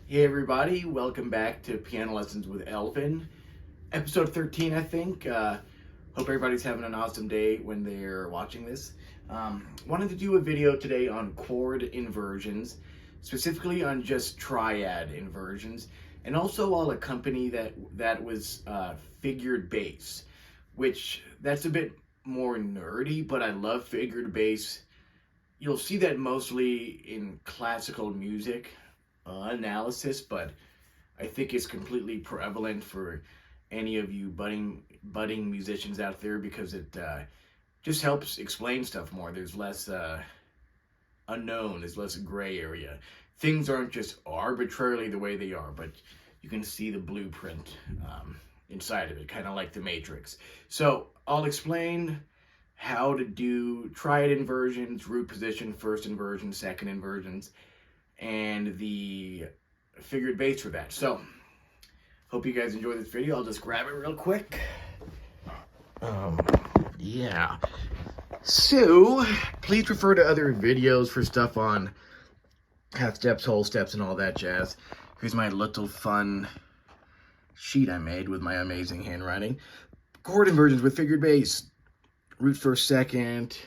Hey everybody, welcome back to Piano Lessons with Elvin. Episode 13, I think. Hope everybody's having an awesome day when they're watching this. Wanted to do a video today on chord inversions, specifically on just triad inversions, and also I'll accompany that was figured bass, which that's a bit more nerdy, but I love figured bass. You'll see that mostly in classical music analysis, but I think it's completely prevalent for any of you budding musicians out there because it just helps explain stuff more. There's less unknown, there's less gray area. Things aren't just arbitrarily the way they are, but you can see the blueprint inside of it, kind of like the Matrix. So I'll explain how to do triad inversions, root position, first inversion, second inversions, and the figured bass for that. So, hope you guys enjoy this video. I'll just grab it real quick. Yeah. So, please refer to other videos for stuff on half steps, whole steps, and all that jazz. Here's my little fun sheet I made with my amazing handwriting. Chord inversions with figured bass. Root first, second.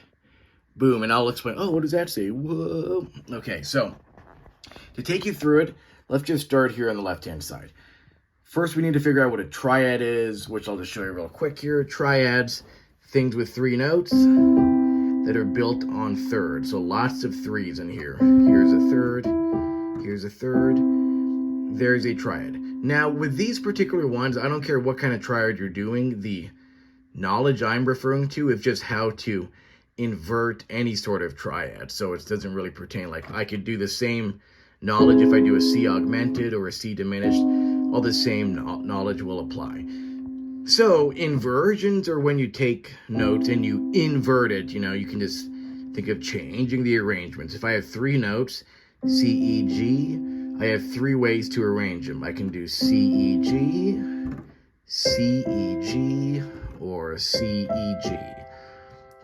Boom. And I'll explain. Oh, what does that say? Whoa. Okay, so to take you through it, let's just start here on the left-hand side. First, we need to figure out what a triad is, which I'll just show you real quick here. Triads, things with 3 notes that are built on thirds. So lots of 3s in here. Here's a third, here's a third, there's a triad. Now, with these particular ones, I don't care what kind of triad you're doing. The knowledge I'm referring to is just how to invert any sort of triad. So it doesn't really pertain. Like, I could do the same knowledge if I do a C augmented or a C diminished. All the same knowledge will apply. So inversions are when you take notes and you invert it. You know, you can just think of changing the arrangements. If I have 3 notes, C, E, G, I have 3 ways to arrange them. I can do C, E, G, C, E, G, or C, E, G.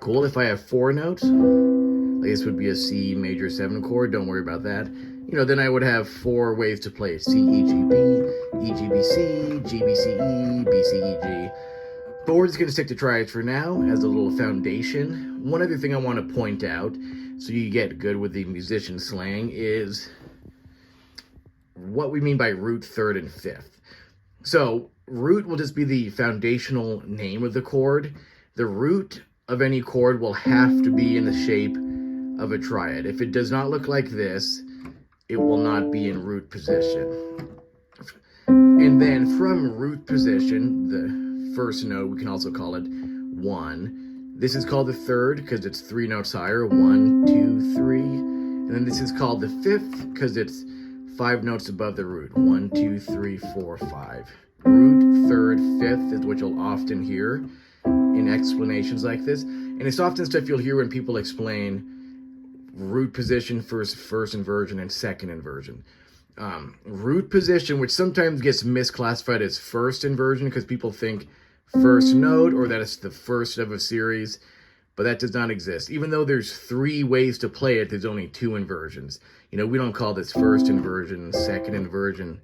Cool. If I have 4 notes, like this would be a C major 7 chord. Don't worry about that. You know, then I would have 4 ways to play it. C, E, G, B, E, G, B, C, G, B, C, E, B, C, E, G. But we're just going to stick to triads for now as a little foundation. One other thing I want to point out, so you get good with the musician slang, is what we mean by root, third, and fifth. So root will just be the foundational name of the chord. The root of any chord will have to be in the shape of a triad. If it does not look like this, it will not be in root position. And then from root position, the first note, we can also call it 1. This is called the third because it's 3 notes higher. 1, 2, 3. And then this is called the fifth because it's 5 notes above the root. 1, 2, 3, 4, 5. Root, third, fifth is what you'll often hear in explanations like this. And it's often stuff you'll hear when people explain root position, first inversion, and second inversion. Root position, which sometimes gets misclassified as first inversion because people think first note or that it's the first of a series, but that does not exist. Even though there's 3 ways to play it, there's only 2 inversions. You know, we don't call this first inversion, second inversion,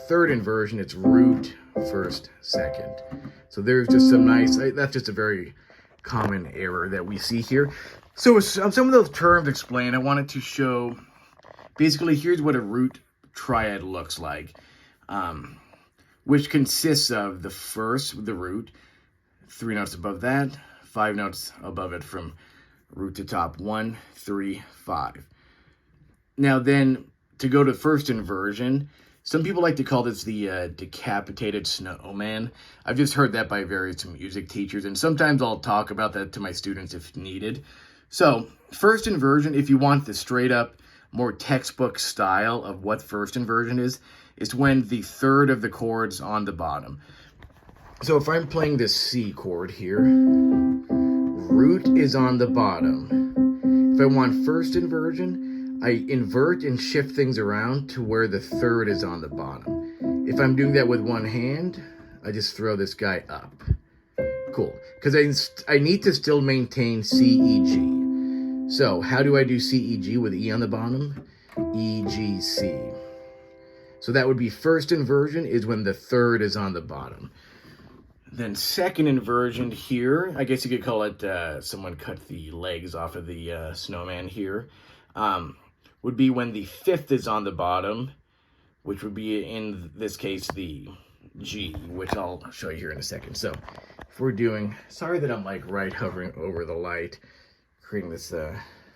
third inversion. It's root, first, second. So there's just some nice, that's just a very common error that we see here. So some of those terms explained, I wanted to show, basically, here's what a root triad looks like, which consists of the first, the root, 3 notes above that, 5 notes above it from root to top, 1, 3, 5. Now then, to go to first inversion, some people like to call this the decapitated snowman. I've just heard that by various music teachers, and sometimes I'll talk about that to my students if needed. So, first inversion, if you want the straight up, more textbook style of what first inversion is when the third of the chord's on the bottom. So if I'm playing this C chord here, root is on the bottom. If I want first inversion, I invert and shift things around to where the third is on the bottom. If I'm doing that with one hand, I just throw this guy up. Cool, because I need to still maintain C, E, G. So how do I do C, E, G with E on the bottom? E, G, C. So that would be first inversion is when the third is on the bottom. Then second inversion here, I guess you could call it, someone cut the legs off of the snowman here, would be when the fifth is on the bottom, which would be, in this case, the G, which I'll show you here in a second. So if we're doing, sorry that I'm like right hovering over the light, creating this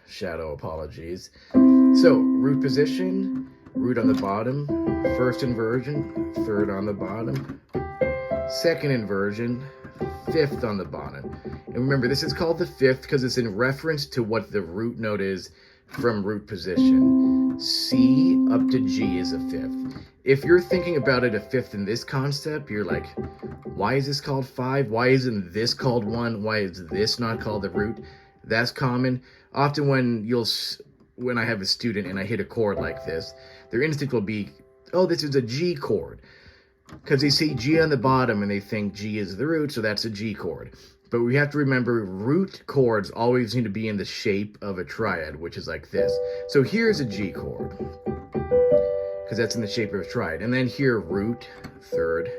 shadow, apologies. So root position, root on the bottom, first inversion, third on the bottom, second inversion, fifth on the bottom. And remember, this is called the fifth because it's in reference to what the root note is from root position. C up to G is a fifth. If you're thinking about it a fifth in this concept, you're like, why is this called 5? Why isn't this called 1? Why is this not called the root? That's common. Often when I have a student and I hit a chord like this, their instinct will be, oh, this is a G chord. Because they see G on the bottom and they think G is the root, so that's a G chord. But we have to remember root chords always need to be in the shape of a triad, which is like this. So here's a G chord, because that's in the shape of a triad. And then here, root, third,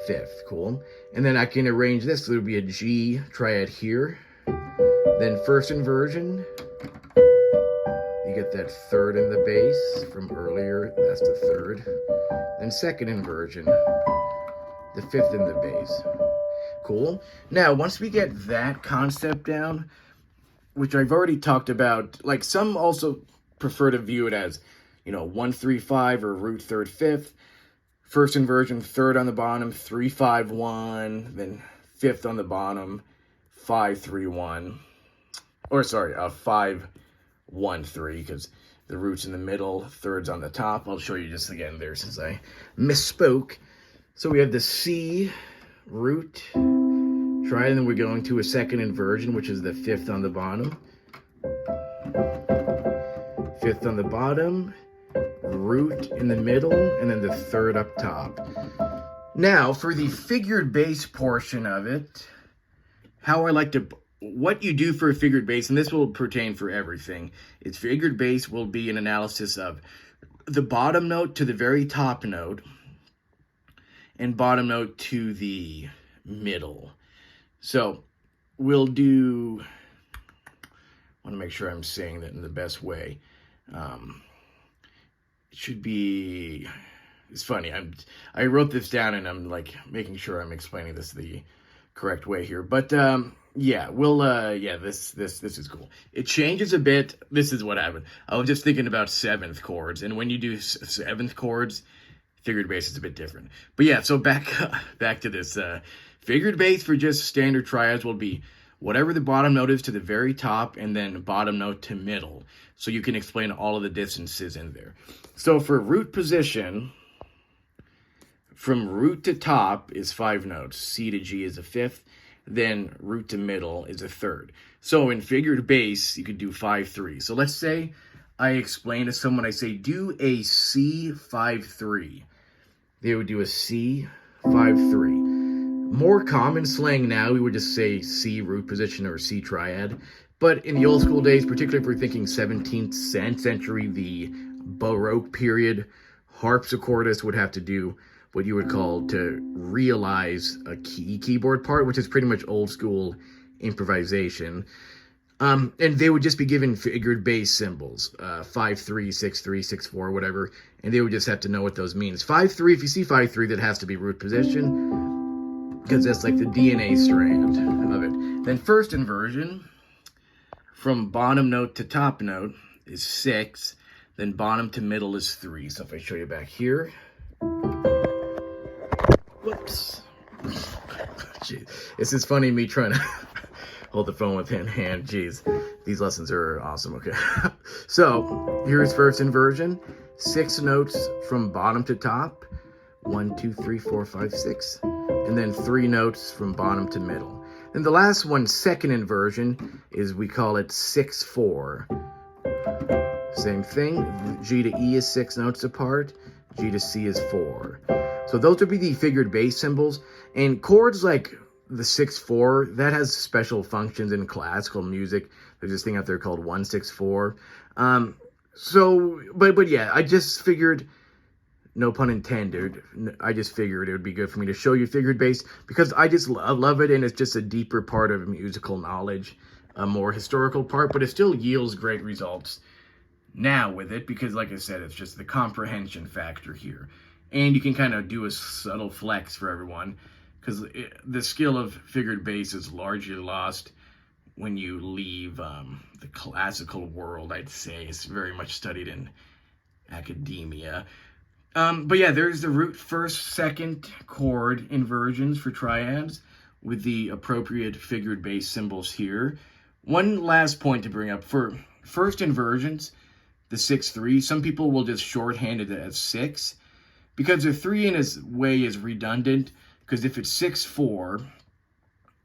fifth, cool. And then I can arrange this, so there would be a G triad here. Then first inversion, you get that third in the bass from earlier, that's the third. Then second inversion, the fifth in the bass. Cool. Now, once we get that concept down, which I've already talked about, like some also prefer to view it as, 1, 3, 5 or root third, fifth, first inversion, third on the bottom, 3, 5, 1, then fifth on the bottom, 5, 3, 1, or sorry, 5, 1, 3, because the root's in the middle, third's on the top. I'll show you just again there since I misspoke. So we have the C root triad, and then we're going to a second inversion, which is the fifth on the bottom. Fifth on the bottom, root in the middle, and then the third up top. Now, for the figured bass portion of it, what you do for a figured bass, and this will pertain for everything, is figured bass will be an analysis of the bottom note to the very top note, and bottom note to the middle. So we'll do, I want to make sure I'm saying that in the best way. It should be, it's funny, I wrote this down and I'm like making sure I'm explaining this the correct way here. But yeah, this is cool. It changes a bit. This is what happened. I was just thinking about seventh chords, and when you do seventh chords, figured bass is a bit different. But yeah, so back to this. Figured bass for just standard triads will be whatever the bottom note is to the very top, and then bottom note to middle. So you can explain all of the distances in there. So for root position, from root to top is 5 notes. C to G is a fifth. Then root to middle is a third. So in figured bass, you could do 5, 3. So let's say I explain to someone, I say, do a C 5, 3. They would do a C 5, 3. More common slang now, we would just say C root position or C triad. But in the old school days, particularly if we're thinking 17th century, the Baroque period, harpsichordists would have to do what you would call to realize a keyboard part, which is pretty much old school improvisation. And they would just be given figured bass symbols, 5, 3, 6, 3, 6, 4, whatever. And they would just have to know what those means. 5, 3, if you see 5, 3, that has to be root position, because that's like the DNA strand of it. Then first inversion, from bottom note to top note is 6, then bottom to middle is 3. So if I show you back here, whoops. Jeez. This is funny, me trying to hold the phone with hand. Jeez, these lessons are awesome. Okay. So here's first inversion, 6 notes from bottom to top, 1, 2, 3, 4, 5, 6, and then 3 notes from bottom to middle. And the last one, second inversion, is we call it 6, 4. Same thing. G to E is 6 notes apart. G to C is 4. So those would be the figured bass symbols. And chords like the 6, 4, that has special functions in classical music. There's this thing out there called 1, 6, 4. But yeah, I just figured No pun intended. I just figured it would be good for me to show you figured bass because I just love it, and it's just a deeper part of musical knowledge, a more historical part, but it still yields great results now with it because, like I said, it's just the comprehension factor here. And you can kind of do a subtle flex for everyone because the skill of figured bass is largely lost when you leave the classical world, I'd say. It's very much studied in academia. But yeah, there's the root first, second chord inversions for triads with the appropriate figured bass symbols here. One last point to bring up for first inversions, the 6-3, some people will just shorthand it as 6 because the 3 in its way is redundant because if it's 6-4,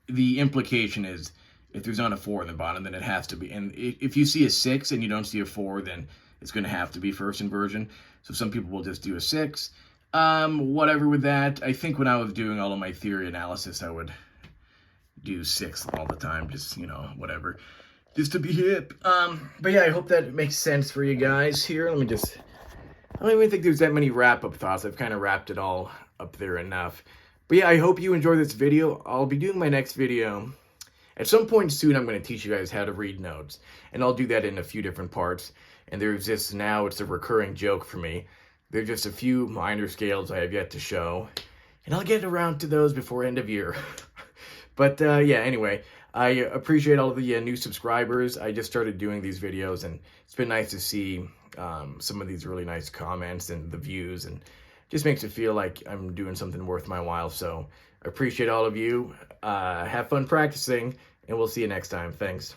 the implication is if there's not a 4 in the bottom, then it has to be. And if you see a 6 and you don't see a 4, then it's going to have to be first inversion. So some people will just do a 6. Whatever with that. I think when I was doing all of my theory analysis, I would do 6 all the time. Just, whatever. Just to be hip. But yeah, I hope that makes sense for you guys here. I don't even think there's that many wrap-up thoughts. I've kind of wrapped it all up there enough. But yeah, I hope you enjoy this video. I'll be doing my next video. At some point soon, I'm going to teach you guys how to read notes. And I'll do that in a few different parts. And there's just, now it's a recurring joke for me. There's just a few minor scales I have yet to show. And I'll get around to those before end of year. But yeah, anyway, I appreciate all of the new subscribers. I just started doing these videos, and it's been nice to see some of these really nice comments and the views. And just makes it feel like I'm doing something worth my while. So I appreciate all of you. Have fun practicing, and we'll see you next time. Thanks.